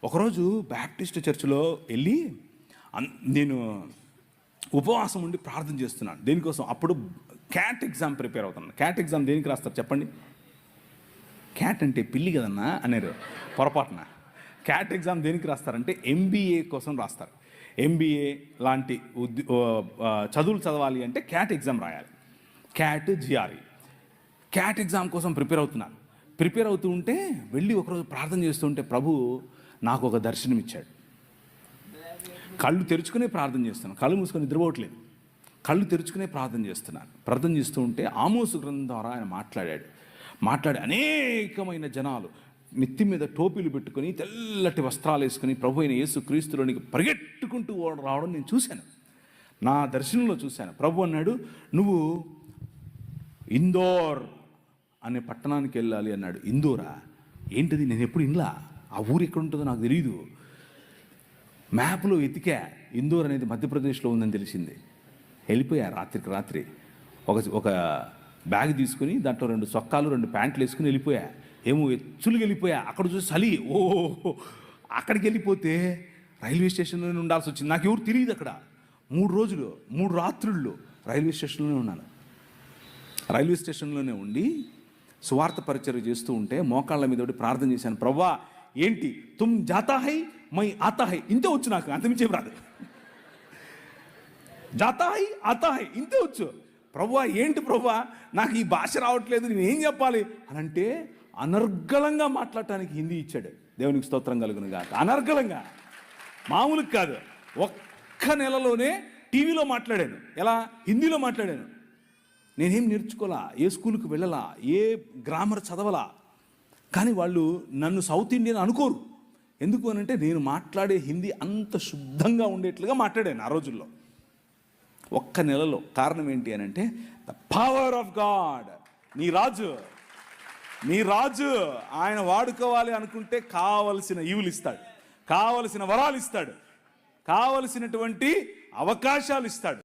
ఒకరోజు బ్యాప్టిస్ట్ చర్చిలో వెళ్ళి నేను ఉపవాసం ఉండి ప్రార్థన చేస్తున్నాను. దేనికోసం? అప్పుడు క్యాట్ ఎగ్జామ్ ప్రిపేర్ అవుతున్నాను. క్యాట్ ఎగ్జామ్ దేనికి రాస్తారు చెప్పండి? క్యాట్ అంటే పిల్లి కదన్నా అన్నారు పొరపాటున. క్యాట్ ఎగ్జామ్ దేనికి రాస్తారంటే ఎంబీఏ కోసం రాస్తారు. ఎంబీఏ లాంటి చదువులు చదవాలి అంటే క్యాట్ ఎగ్జామ్ రాయాలి. క్యాట్ జిఆర్ఈ క్యాట్ ఎగ్జామ్ కోసం ప్రిపేర్ అవుతున్నాను. ప్రిపేర్ అవుతూ ఉంటే వెళ్ళి ఒకరోజు ప్రార్థన చేస్తుంటే ప్రభు నాకు ఒక దర్శనం ఇచ్చాడు. కళ్ళు తెరుచుకునే ప్రార్థన చేస్తున్నాను, కళ్ళు మూసుకొని నిద్రపోవట్లేదు, కళ్ళు తెరుచుకునే ప్రార్థన చేస్తున్నాను. ప్రార్థన చేస్తూ ఉంటే ఆమోసు గ్రంథం ద్వారా ఆయన మాట్లాడి అనేకమైన జనాలు నెత్తి మీద టోపీలు పెట్టుకొని తెల్లటి వస్త్రాలు వేసుకొని ప్రభు అయిన యేసు క్రీస్తులోనికి పరిగెట్టుకుంటూ రావడం నేను చూశాను, నా దర్శనంలో చూశాను. ప్రభు అన్నాడు, నువ్వు ఇందోర్ అనే పట్టణానికి వెళ్ళాలి అన్నాడు. ఇందోరా? ఏంటిది? నేను ఎప్పుడు ఇన్లా, ఆ ఊరు ఎక్కడ ఉంటుందో నాకు తెలియదు. మ్యాప్లో వెతికా, ఇందోర్ అనేది మధ్యప్రదేశ్లో ఉందని తెలిసింది. వెళ్ళిపోయా రాత్రికి రాత్రి. ఒక బ్యాగ్ తీసుకుని దాంట్లో 2 చొక్కాలు 2 ప్యాంట్లు వేసుకుని వెళ్ళిపోయా. ఏమో ఎచ్చులుగా వెళ్ళిపోయా. అక్కడ చూసి చలి, అక్కడికి వెళ్ళిపోతే రైల్వే స్టేషన్లోనే ఉండాల్సి వచ్చింది. నాకు ఎవరు తెలియదు అక్కడ. 3 రోజులు 3 రాత్రుళ్ళు రైల్వే స్టేషన్లోనే ఉన్నాను. రైల్వే స్టేషన్లోనే ఉండి సువార్త పరిచర్య చేస్తూ ఉంటే మోకాళ్ళ మీద ప్రార్థన చేశాను. ప్రవ్వా ఏంటి, తుమ్ జాతా హై మై ఆతా హై, ఇంతే వచ్చు నాకు, అంతమించేం రాదు. జాతా హై ఆతా హై ఇంతే వచ్చు. ప్రవ్వా ఏంటి ప్రవ్వా, నాకు ఈ భాష రావట్లేదు, నేను ఏం చెప్పాలి అని అంటే అనర్గళంగా మాట్లాడటానికి హిందీ ఇచ్చాడు. దేవునికి స్తోత్రం కలుగును గాక. అనర్గళంగా, మామూలుగా కాదు. ఒక్క నెలలోనే టీవీలో మాట్లాడాను. ఎలా? హిందీలో మాట్లాడాను. నేనేం నేర్చుకోలా, ఏ స్కూల్కి వెళ్ళలా, ఏ గ్రామర్ చదవలా. కానీ వాళ్ళు నన్ను సౌత్ ఇండియన్ అనుకోరు. ఎందుకు అని అంటే నేను మాట్లాడే హిందీ అంత శుద్ధంగా ఉండేట్లుగా మాట్లాడాను ఆ రోజుల్లో, ఒక్క నెలలో. కారణం ఏంటి అని అంటే ద పవర్ ఆఫ్ గాడ్. నీ రాజు ఆయన వాడుకోవాలి అనుకుంటే కావలసిన ఈవులు ఇస్తాడు, కావలసిన వరాలు ఇస్తాడు, కావలసినటువంటి అవకాశాలు ఇస్తాడు.